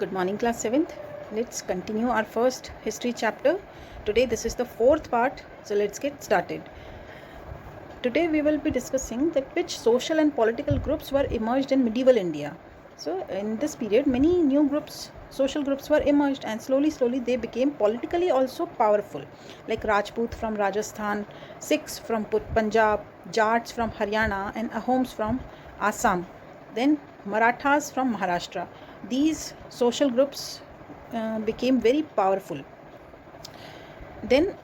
Good morning, class 7th. Let's continue our first history chapter. Today this is the fourth part, so let's get started. Today we will be discussing that which social and political groups were emerged in medieval India. So in this period many new groups, social groups were emerged, and slowly they became politically also powerful, like Rajput from Rajasthan, Sikhs from Punjab, Jats from Haryana, and Ahoms from Assam, then Marathas from Maharashtra. These social groups became very powerful. Then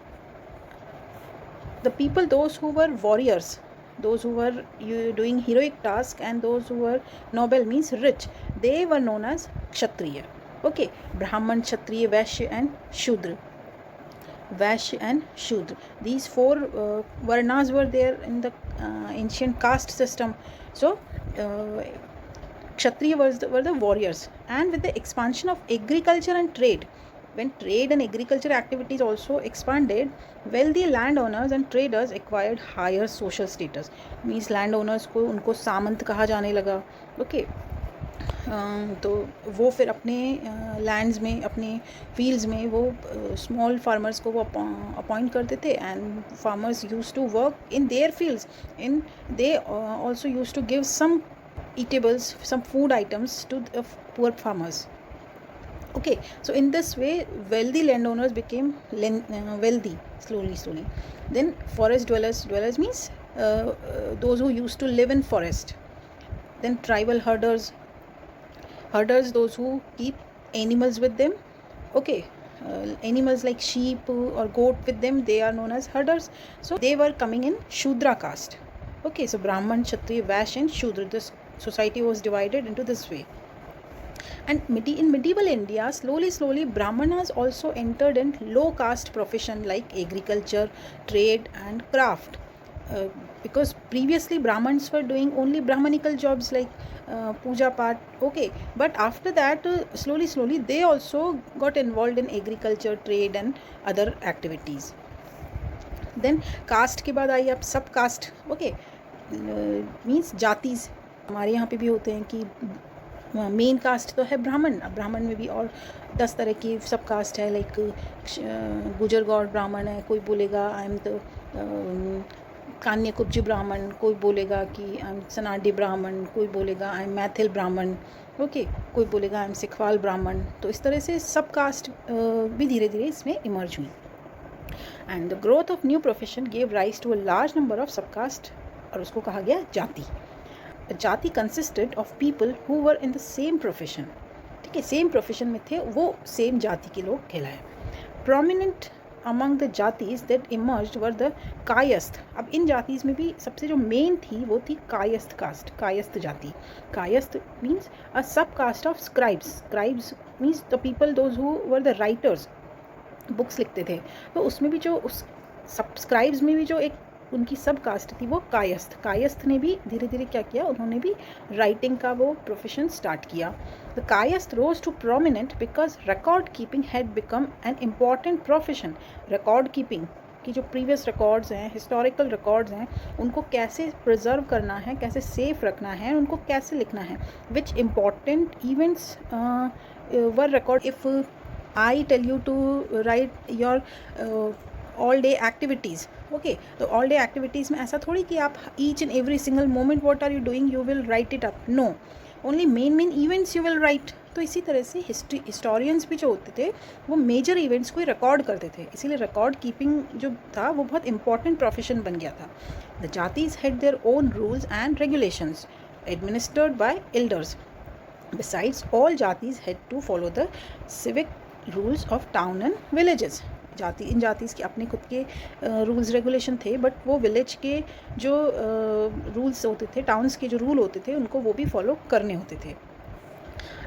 the people, those who were warriors, those who were doing heroic tasks, and those who were noble, means rich, they were known as Kshatriya. Okay, Brahman, Kshatriya, Vaishya and Shudra. Vaishya and Shudra, these four varnas were there in the ancient caste system. So Kshatriya were the warriors, and with the expansion of agriculture and trade, when trade and agriculture activities also expanded, wealthy landowners and traders acquired higher social status. Means landowners को उनको सामंत कहा जाने लगा. Okay, तो वो फिर अपने lands में, अपने फील्ड्स में वो स्मॉल फार्मर्स को वो अपॉइंट करते थे, and farmers use to work in their fields, in they also use to give some eatables, some food items to the poor farmers. Okay, so in this way wealthy landowners became wealthy slowly. Then forest dwellers means those who used to live in forest. Then tribal herders, those who keep animals with them. Okay, animals like sheep or goat with them, they are known as herders. So they were coming in Shudra caste. Okay, so Brahman, Kshatriya, Vaishya and Shudra, this society was divided into this way. And in medieval India, slowly Brahmanas also entered in low caste profession like agriculture, trade and craft. Because previously Brahmins were doing only Brahmanical jobs like puja part. Okay, but after that slowly they also got involved in agriculture, trade and other activities. Then caste के बाद आई अब सब caste. Okay, means जातिज. हमारे यहाँ पे भी होते हैं कि मेन कास्ट तो है ब्राह्मण. अब ब्राह्मण में भी और 10 तरह की सब कास्ट है, लाइक गुजर गौड़ ब्राह्मण है, कोई बोलेगा आई एम द कान्य कुब्ज ब्राह्मण, कोई बोलेगा कि आई एम सनाडी ब्राह्मण, कोई बोलेगा आई एम मैथिल ब्राह्मण. ओके, कोई बोलेगा आई एम सिखवाल ब्राह्मण. तो इस तरह से सब कास्ट भी धीरे धीरे इसमें इमर्ज हुई. And the growth of new profession gave rise to a large number of sub caste, और उसको कहा गया जाति. जाति consisted of people who were in the same profession. ठीक है, सेम प्रोफेशन में थे वो सेम जाति के लोग कहलाए. Prominent among the jatis that emerged were the Kayastha. अब इन जातिज में भी सबसे जो मेन थी वो थी कायस्थ कास्ट, कायस्थ जाति. Kayastha means a sub caste of scribes. Scribes means the people those who were the writers, books लिखते थे. तो उसमें भी जो उस सब्सक्राइब्स में भी जो एक उनकी सब कास्ट थी वो कायस्थ. कायस्थ ने भी धीरे धीरे क्या किया, उन्होंने भी राइटिंग का वो प्रोफेशन स्टार्ट किया. The Kayastha rose to prominent because record keeping had become an important profession. Record keeping की जो प्रीवियस रिकॉर्ड्स हैं, हिस्टोरिकल रिकॉर्ड्स हैं, उनको कैसे प्रिजर्व करना है, कैसे सेफ रखना है, उनको कैसे लिखना है. Which important events were record. If I tell you to write your all day activities. Okay, तो ऑल डे एक्टिविटीज़ में ऐसा थोड़ी कि आप each and every single moment what are you doing you will write it up. No, only main events you will write. तो इसी तरह से हिस्टोरियंस भी जो होते थे वो मेजर इवेंट्स को रिकॉर्ड करते थे. इसीलिए रिकॉर्ड कीपिंग जो था वो बहुत इंपॉर्टेंट प्रोफेशन बन गया था. The jatis had their own rules and regulations administered by elders. Besides all jatis had to follow the civic rules of town and villages. इन जातिस के अपने खुद के रूल्स रेगुलेशन थे, बट वो विलेज के जो रूल्स होते थे, टाउन्स के जो रूल होते थे, उनको वो भी फॉलो करने होते थे.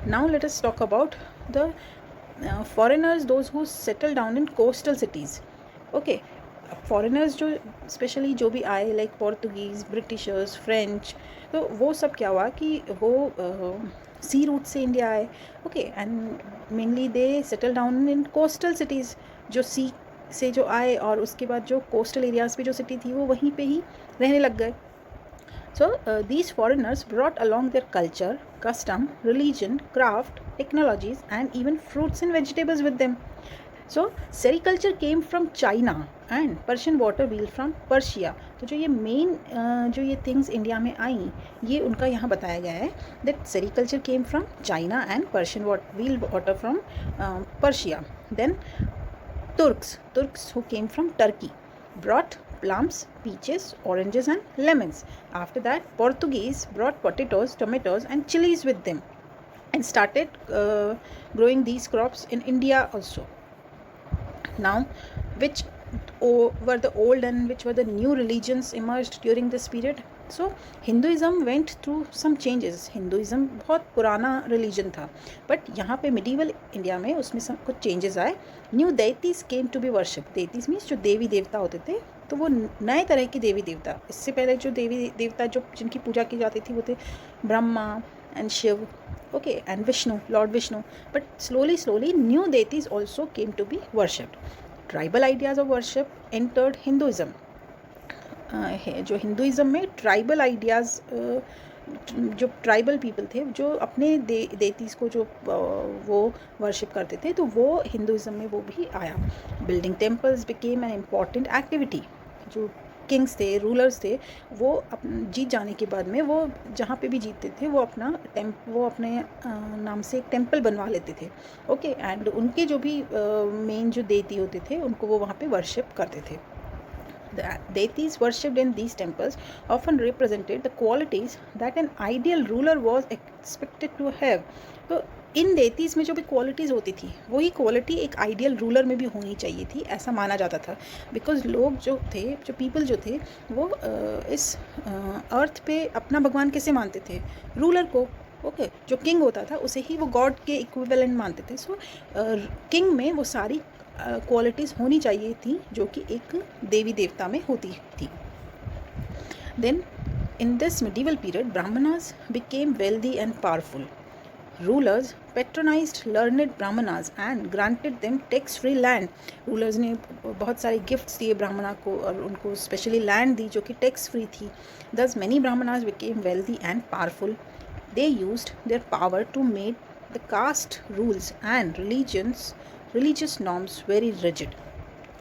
Now let us talk about the foreigners those who settle down in coastal cities. Okay, foreigners जो स्पेशली जो भी आए लाइक पोर्तुगीज़, ब्रिटिशर्स, फ्रेंच, तो वो सब क्या हुआ कि वो सी रूट से इंडिया आए. Okay, and mainly they settle down in coastal cities. जो सी से जो आए और उसके बाद जो कोस्टल एरियाज़ पे जो सिटी थी वो वहीं पे ही रहने लग गए. So these foreigners brought along their culture, custom, religion, craft, technologies, and even fruits and vegetables with them. So sericulture came from China and Persian water wheel from Persia. तो जो ये मेन जो ये थिंग्स इंडिया में आई, ये उनका यहाँ बताया गया है that sericulture came from China and Persian wheel water from Persia. Then Turks who came from Turkey brought plums, peaches, oranges and lemons. After that, Portuguese brought potatoes, tomatoes and chilies with them and started growing these crops in India also. Now, which were the old and which were the new religions emerged during this period? So Hinduism went through some changes. Hinduism बहुत पुराना religion था, but यहाँ पे medieval India में उसमें सब कुछ changes आए. New deities came to be worshipped. Deities means जो देवी देवता होते थे, तो वो नए तरह के देवी देवता. इससे पहले जो देवी देवता जो जिनकी पूजा की जाती थी वो थे Brahma and Shiv, okay, and Vishnu, Lord Vishnu. But slowly new deities also came to be worshipped. Tribal ideas of worship entered Hinduism. जो हिंदुइज्म में ट्राइबल आइडियाज़, जो ट्राइबल पीपल थे जो अपने देतीज़ को जो वो वर्शिप करते थे, तो वो हिंदुइज्म में वो भी आया. Building temples became an important activity. जो किंग्स थे, रूलर्स थे, वो जीत जाने के बाद में वो जहाँ पे भी जीतते थे वो अपने नाम से एक टेम्पल बनवा लेते थे. ओके, एंड उनके जो भी मेन जो देती होते थे उनको वो वहाँ पे वर्शिप करते थे. The deities worshipped in these temples often represented the qualities that an ideal ruler was expected to have. तो इन देतीज़ में जो भी क्वालिटीज़ होती थी वही क्वालिटी एक आइडियल रूलर में भी होनी चाहिए थी, ऐसा माना जाता था. बिकॉज लोग जो थे, जो पीपल जो थे, वो इस अर्थ पे अपना भगवान कैसे मानते थे? रूलर को. ओके, जो किंग होता था उसे ही वो गॉड के इक्विवेलेंट मानते थे. सो किंग में वो सारी क्वालिटीज़ होनी चाहिए थी जो कि एक देवी देवता में होती थी. Then in this medieval period Brahmanas became wealthy and powerful. Rulers patronised learned Brahmanas and granted them tax free land. Rulers ने बहुत सारे गिफ्ट्स दिए ब्राह्मणा को और उनको स्पेशली लैंड दी जो कि टैक्स फ्री थी. Thus many Brahmanas became wealthy and powerful. They used their power to make the caste rules and religious norms very rigid.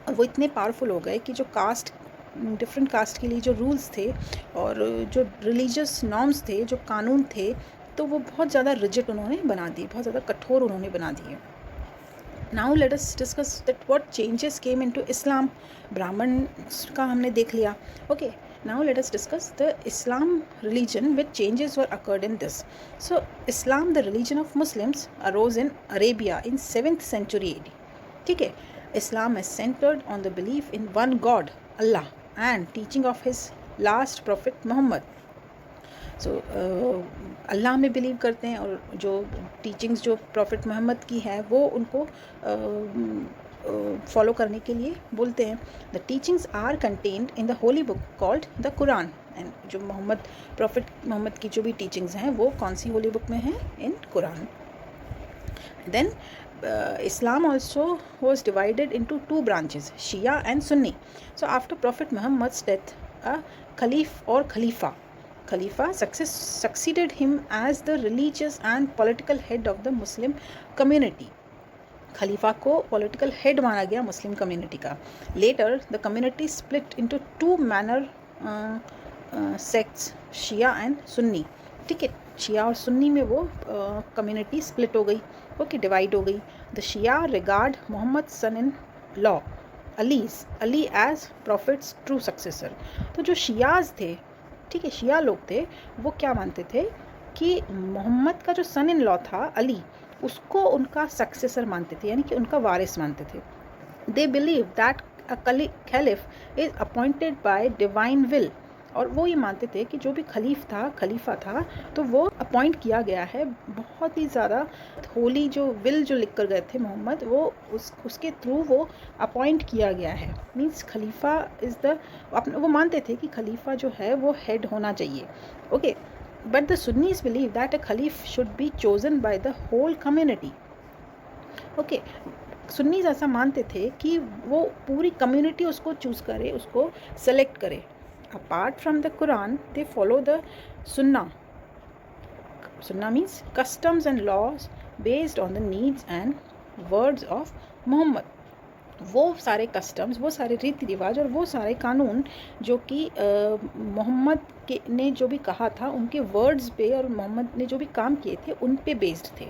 और वो इतने पावरफुल हो गए कि जो कास्ट, डिफरेंट कास्ट के लिए जो रूल्स थे और जो रिलीजियस नॉर्म्स थे, जो कानून थे, तो वो बहुत ज़्यादा रिजिड उन्होंने बना दिए, बहुत ज़्यादा कठोर उन्होंने बना दिए. Now let us discuss that what changes came into Islam. ब्राह्मण का हमने देख लिया. Okay, now let us discuss the Islam religion, which changes were occurred in this. So Islam, the religion of Muslims, arose in Arabia in 7th century AD. ठीक है, Islam is centered on the belief in one God, Allah, and teaching of his last prophet Muhammad. So अल्लाह में believe करते हैं और जो teachings जो prophet Mohammad की है वो उनको फॉलो करने के लिए बोलते हैं. The teachings are contained in the holy book called the Quran. And जो प्रॉफिट मोहम्मद की जो भी टीचिंग्स हैं वो कौन सी होली बुक में हैं? In Quran. Then Islam also was divided into two branches, Shia and Sunni. So after Prophet Muhammad's death, a caliph or Khalifa succeeded him as the religious and political head of the Muslim community. खलीफा को political head माना गया Muslim community का. Later the community split into two major sects, Shia and Sunni. ठीक है, शिया और सुन्नी में वो कम्युनिटी स्प्लिट हो गई. ओके, डिवाइड हो गई. The Shia regard Mohammad son in law Ali as prophet's true successor. तो जो शियाज थे, ठीक है, शिया लोग थे, वो क्या मानते थे कि मोहम्मद का जो सन इन लॉ था अली, उसको उनका सक्सेसर मानते थे, यानी कि उनका वारिस मानते थे. They believe that a caliph is appointed by divine will. और वो ये मानते थे कि जो भी खलीफा था तो वो अपॉइंट किया गया है, बहुत ही ज़्यादा होली जो विल जो लिख कर गए थे मोहम्मद, वो उसके थ्रू वो अपॉइंट किया गया है. मीन्स खलीफा इज़ द, वो मानते थे कि खलीफा जो है वो हेड होना चाहिए. Okay, but the Sunnis believe that a caliph should be chosen by the whole community. Okay, सुन्नीज ऐसा मानते थे कि वो पूरी कम्युनिटी उसको चूज़ करे, उसको सेलेक्ट करे. Apart from the Quran, they follow the Sunnah. Sunnah means customs and laws based on the needs and words of Muhammad. वो सारे कस्टम्स, वो सारे रीति रिवाज और वो सारे कानून जो कि मोहम्मद के ने जो भी कहा था उनके वर्ड्स पे और मोहम्मद ने जो भी काम किए थे उन पे बेस्ड थे.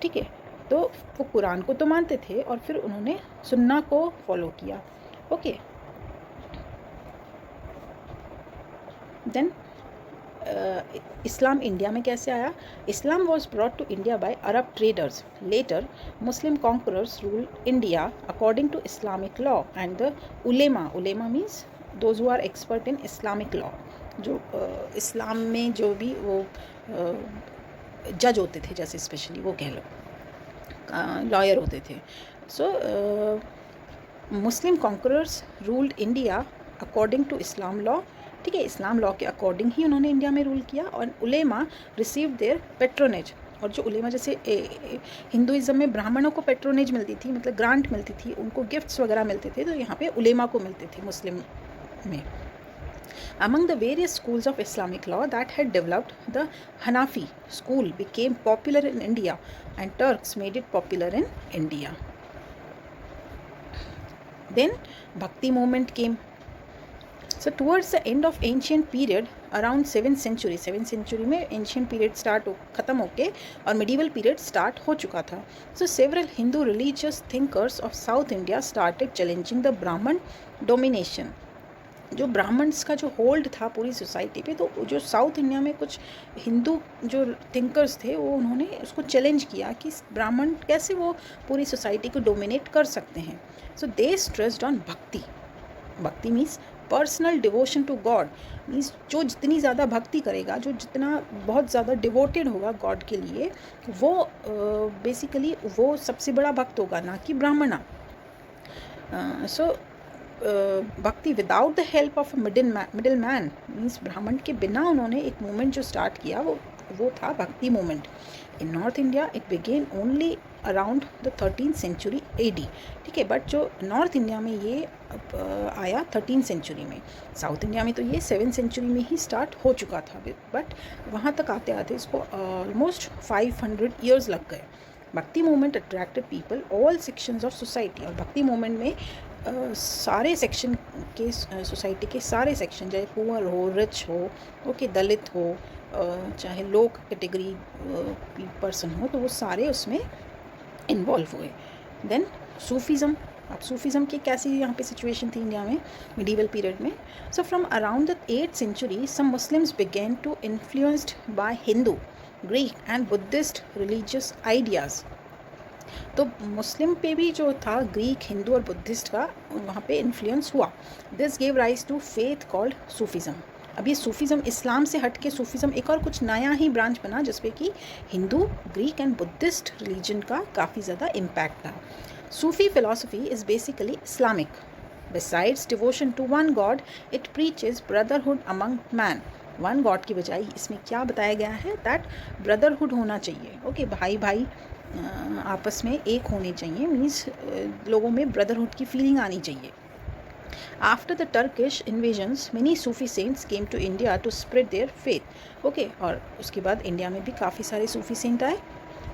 ठीक है, तो वो कुरान को तो मानते थे और फिर उन्होंने सुन्ना को फॉलो किया. ओके, देन इस्लाम इंडिया में कैसे आया? Islam was brought to India by Arab traders. Later Muslim conquerors rule India according to Islamic law and the ulema means those who are expert in Islamic law. जो Islam में जो भी वो जज होते थे, जैसे स्पेशली वो कह लो लॉयर होते थे. So Muslim conquerors ruled India according to Islam law. ठीक है, इस्लाम लॉ के अकॉर्डिंग ही उन्होंने इंडिया में रूल किया. और उलेमा रिसीव देयर पेट्रोनेज. और जो उलेमा, जैसे हिंदुइज़्म में ब्राह्मणों को पेट्रोनेज मिलती थी, मतलब ग्रांट मिलती थी, उनको गिफ्ट्स वगैरह मिलते थे, तो यहाँ पे उलेमा को मिलते थे मुस्लिम में. Among the various schools of Islamic law that had developed, the Hanafi school became popular in India and Turks made it popular in India. Then Bhakti movement came. So towards the end of ancient period, around 7th century में ancient period ख़त्म होके और medieval period start हो चुका था. So several Hindu religious thinkers of South India started challenging the Brahman domination. जो Brahmins का जो होल्ड था पूरी सोसाइटी पे, तो जो साउथ इंडिया में कुछ हिंदू जो थिंकर्स थे वो उन्होंने उसको चैलेंज किया कि ब्राह्मण कैसे वो पूरी सोसाइटी को डोमिनेट कर सकते हैं. सो दे stressed on bhakti. Bhakti means personal devotion to God. Means जो जितनी ज़्यादा भक्ति करेगा, जो जितना बहुत ज़्यादा डिवोटेड होगा गॉड के लिए, वो बेसिकली वो सबसे बड़ा भक्त होगा, ना कि ब्राह्मणा. सो भक्ति without the help of middle man means ब्राह्मण के बिना उन्होंने एक मूवमेंट जो स्टार्ट किया वो था भक्ति movement. In north India it began only around the 13th century AD. ठीक है, बट जो नॉर्थ इंडिया में ये आया 13th century में. साउथ इंडिया में तो ये 7th century में ही स्टार्ट हो चुका था, बट वहाँ तक आते आते इसको ऑलमोस्ट 500 years लग गए. भक्ति movement attracted people all sections of society. और भक्ति मूवमेंट में सारे सेक्शन के सोसाइटी के सारे सेक्शन, चाहे पुअर हो, रिच हो, ओके, दलित हो, चाहे लो कैटेगरी पर्सन हो, तो वो सारे उसमें इन्वॉल्व हुए. Then Sufism. अब सूफीज़म की कैसी यहाँ पे सिचुएशन थी इंडिया में मिडीवल पीरियड में? So from around the 8th century some Muslims began to influenced by Hindu, Greek and Buddhist religious ideas. तो मुस्लिम पे भी जो था ग्रीक, हिंदू और बुद्धिस्ट का वहाँ पे इन्फ्लुएंस हुआ. This gave rise to faith called Sufism. अब ये सूफीज़म इस्लाम से हट के सूफीज़म एक और कुछ नया ही ब्रांच बना जिसपे कि Hindu, Greek and Buddhist religion का काफ़ी ज़्यादा इम्पैक्ट था. Sufi philosophy is basically Islamic. Besides devotion to one God it preaches brotherhood among man. One God की बजाय इसमें क्या बताया गया है? दैट ब्रदरहुड होना चाहिए. ओके, भाई भाई आपस में एक होने चाहिए. मीन्स लोगों में ब्रदरहुड की फीलिंग आनी चाहिए. After the Turkish invasions many Sufi saints came to India to spread their faith. Okay, और उसके बाद इंडिया में भी काफ़ी सारे सूफी सेंट आए.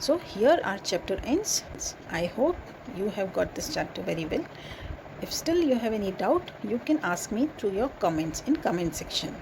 So here our chapter ends. I hope you have got this chapter very well. If still you have any doubt, you can ask me through your comments in comment section.